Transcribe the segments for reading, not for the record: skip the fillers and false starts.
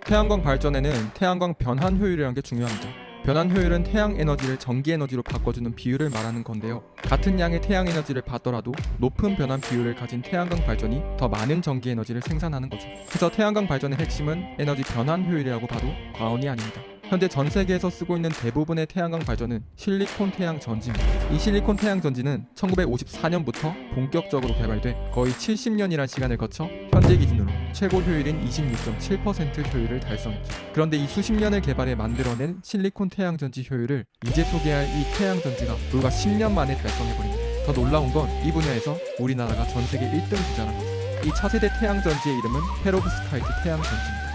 태양광 발전에는 태양광 변환 효율이라는 게 중요합니다. 변환 효율은 태양 에너지를 전기 에너지로 바꿔주는 비율을 말하는 건데요. 같은 양의 태양 에너지를 받더라도 높은 변환 비율을 가진 태양광 발전이 더 많은 전기 에너지를 생산하는 거죠. 그래서 태양광 발전의 핵심은 에너지 변환 효율이라고 봐도 과언이 아닙니다. 현재 전 세계에서 쓰고 있는 대부분의 태양광 발전은 실리콘 태양 전지입니다. 이 실리콘 태양 전지는 1954년부터 본격적으로 개발돼 거의 70년이라는 시간을 거쳐 현재 기준으로 최고 효율인 26.7% 효율을 달성했죠. 그런데 이 수십 년을 개발해 만들어낸 실리콘 태양 전지 효율을 이제 소개할 이 태양 전지가 불과 10년 만에 달성해버립니다. 더 놀라운 건 이 분야에서 우리나라가 전 세계 1등 주자라는 거죠. 이 차세대 태양 전지의 이름은 페로브스카이트 태양 전지입니다.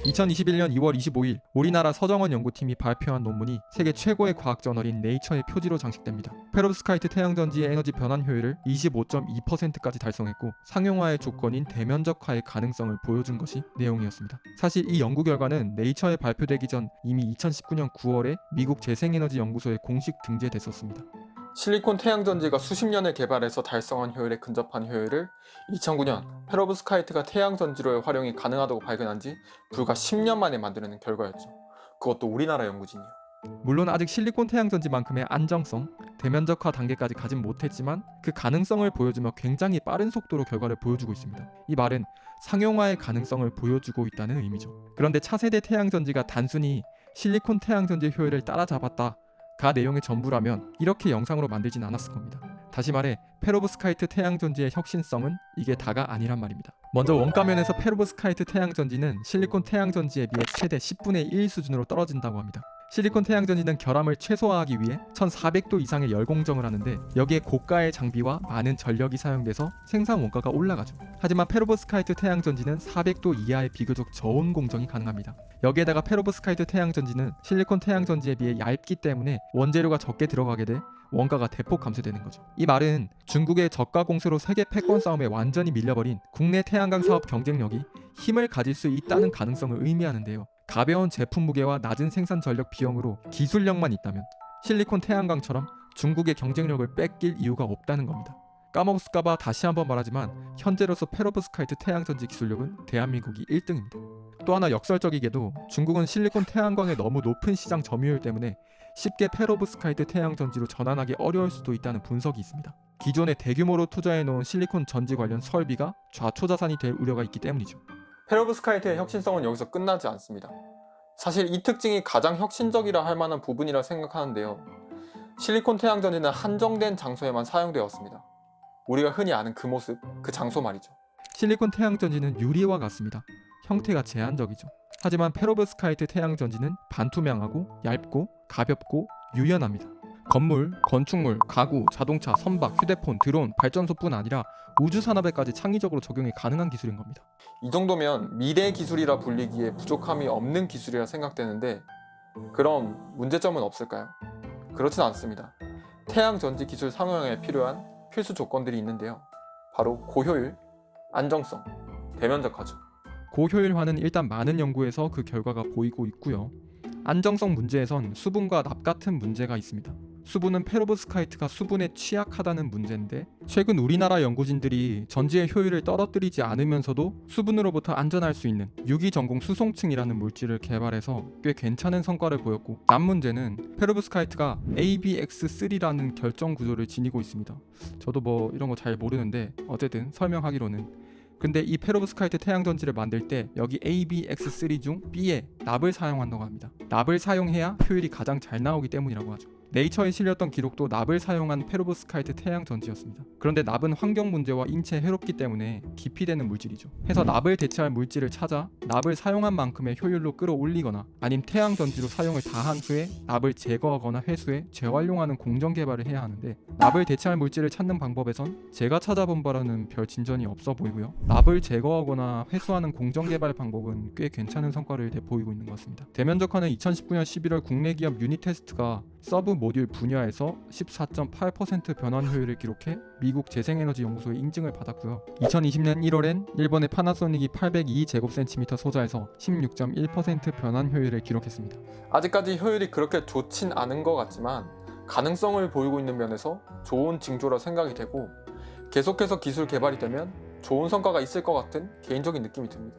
2021년 2월 25일 우리나라 서정원 연구팀이 발표한 논문이 세계 최고의 과학 저널인 네이처의 표지로 장식됩니다. 페로브스카이트 태양전지의 에너지 변환 효율을 25.2%까지 달성했고 상용화의 조건인 대면적화의 가능성을 보여준 것이 내용이었습니다. 사실 이 연구 결과는 네이처에 발표되기 전 이미 2019년 9월에 미국 재생에너지연구소에 공식 등재됐었습니다. 실리콘 태양전지가 수십 년을 개발해서 달성한 효율에 근접한 효율을 2009년 페로브스카이트가 태양전지로의 활용이 가능하다고 발견한 지 불과 10년 만에 만들어낸 결과였죠. 그것도 우리나라 연구진이요. 물론 아직 실리콘 태양전지만큼의 안정성, 대면적화 단계까지 가진 못했지만 그 가능성을 보여주며 굉장히 빠른 속도로 결과를 보여주고 있습니다. 이 말은 상용화의 가능성을 보여주고 있다는 의미죠. 그런데 차세대 태양전지가 단순히 실리콘 태양전지 효율을 따라잡았다 가 내용의 전부라면 이렇게 영상으로 만들진 않았을 겁니다. 다시 말해 페로브스카이트 태양전지의 혁신성은 이게 다가 아니란 말입니다. 먼저 원가면에서 페로브스카이트 태양전지는 실리콘 태양전지에 비해 최대 10분의 1 수준으로 떨어진다고 합니다. 실리콘 태양전지는 결함을 최소화하기 위해 1400도 이상의 열공정을 하는데 여기에 고가의 장비와 많은 전력이 사용돼서 생산 원가가 올라가죠. 하지만 페로브스카이트 태양전지는 400도 이하의 비교적 저온 공정이 가능합니다. 여기에다가 페로브스카이트 태양전지는 실리콘 태양전지에 비해 얇기 때문에 원재료가 적게 들어가게 돼 원가가 대폭 감소되는 거죠. 이 말은 중국의 저가 공세로 세계 패권 싸움에 완전히 밀려버린 국내 태양광 사업 경쟁력이 힘을 가질 수 있다는 가능성을 의미하는데요. 가벼운 제품 무게와 낮은 생산 전력 비용으로 기술력만 있다면 실리콘 태양광처럼 중국의 경쟁력을 뺏길 이유가 없다는 겁니다. 까먹었을까봐 다시 한번 말하지만 현재로서 페로브스카이트 태양전지 기술력은 대한민국이 1등입니다. 또 하나 역설적이게도 중국은 실리콘 태양광의 너무 높은 시장 점유율 때문에 쉽게 페로브스카이트 태양전지로 전환하기 어려울 수도 있다는 분석이 있습니다. 기존에 대규모로 투자해놓은 실리콘 전지 관련 설비가 좌초자산이 될 우려가 있기 때문이죠. 페로브스카이트의 혁신성은 여기서 끝나지 않습니다. 사실 이 특징이 가장 혁신적이라 할 만한 부분이라 생각하는데요. 실리콘 태양전지는 한정된 장소에만 사용되었습니다. 우리가 흔히 아는 그 모습, 그 장소 말이죠. 실리콘 태양전지는 유리와 같습니다. 형태가 제한적이죠. 하지만 페로브스카이트 태양전지는 반투명하고 얇고 가볍고 유연합니다. 건물, 건축물, 가구, 자동차, 선박, 휴대폰, 드론, 발전소뿐 아니라 우주 산업에까지 창의적으로 적용이 가능한 기술인 겁니다. 이 정도면 미래 기술이라 불리기에 부족함이 없는 기술이라 생각되는데 그럼 문제점은 없을까요? 그렇진 않습니다. 태양전지 기술 상용화에 필요한 필수 조건들이 있는데요. 바로 고효율, 안정성, 대면적화죠. 고효율화는 일단 많은 연구에서 그 결과가 보이고 있고요. 안정성 문제에선 수분과 납 같은 문제가 있습니다. 수분은 페로브스카이트가 수분에 취약하다는 문제인데 최근 우리나라 연구진들이 전지의 효율을 떨어뜨리지 않으면서도 수분으로부터 안전할 수 있는 유기전공 수송층이라는 물질을 개발해서 꽤 괜찮은 성과를 보였고 납 문제는 페로브스카이트가 ABX3라는 결정 구조를 지니고 있습니다. 저도 뭐 이런 거 잘 모르는데 어쨌든 설명하기로는 근데 이 페로브스카이트 태양전지를 만들 때 여기 ABX3 중 B에 납을 사용한다고 합니다. 납을 사용해야 효율이 가장 잘 나오기 때문이라고 하죠. 네이처에 실렸던 기록도 납을 사용한 페로브스카이트 태양전지였습니다. 그런데 납은 환경 문제와 인체에 해롭기 때문에 기피되는 물질이죠. 해서 납을 대체할 물질을 찾아 납을 사용한 만큼의 효율로 끌어올리거나 아님 태양전지로 사용을 다한 후에 납을 제거하거나 회수해 재활용하는 공정 개발을 해야 하는데 납을 대체할 물질을 찾는 방법에선 제가 찾아본 바로는 별 진전이 없어 보이고요. 납을 제거하거나 회수하는 공정 개발 방법은 꽤 괜찮은 성과를 내보이고 있는 것 같습니다. 대면적화는 2019년 11월 국내 기업 유니테스트가 서브 모듈 분야에서 14.8% 변환 효율을 기록해 미국 재생에너지연구소의 인증을 받았고요. 2020년 1월엔 일본의 파나소닉이 802제곱센티미터 소자에서 16.1% 변환 효율을 기록했습니다. 아직까지 효율이 그렇게 좋진 않은 것 같지만 가능성을 보이고 있는 면에서 좋은 징조라 생각이 되고 계속해서 기술 개발이 되면 좋은 성과가 있을 것 같은 개인적인 느낌이 듭니다.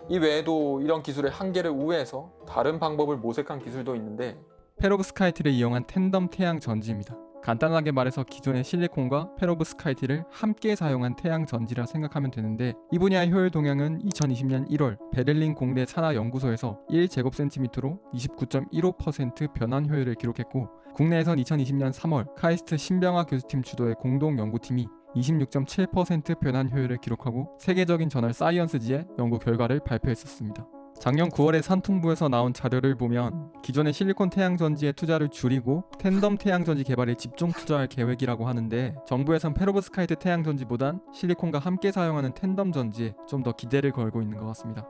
이 외에도 이런 기술의 한계를 우회해서 다른 방법을 모색한 기술도 있는데 페로브스카이트를 이용한 텐덤 태양 전지입니다. 간단하게 말해서 기존의 실리콘과 페로브스카이트를 함께 사용한 태양 전지라 생각하면 되는데 이 분야의 효율 동향은 2020년 1월 베를린 공대 산하연구소에서 1제곱센티미터로 29.15% 변환 효율을 기록했고 국내에선 2020년 3월 카이스트 신병화 교수팀 주도의 공동 연구팀이 26.7% 변환 효율을 기록하고 세계적인 저널 사이언스지에 연구 결과를 발표했었습니다. 작년 9월에 산통부에서 나온 자료를 보면 기존의 실리콘 태양전지의 투자를 줄이고 텐덤 태양전지 개발에 집중 투자할 계획이라고 하는데 정부에선 페로브스카이트 태양전지보단 실리콘과 함께 사용하는 텐덤 전지에 좀 더 기대를 걸고 있는 것 같습니다.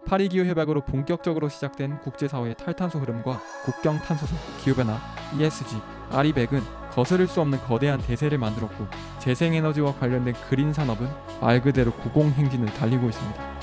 파리 기후 협약으로 본격적으로 시작된 국제사회의 탈탄소 흐름과 국경 탄소성, 기후변화, ESG, RE100은 거스를 수 없는 거대한 대세를 만들었고 재생에너지와 관련된 그린 산업은 말 그대로 고공행진을 달리고 있습니다.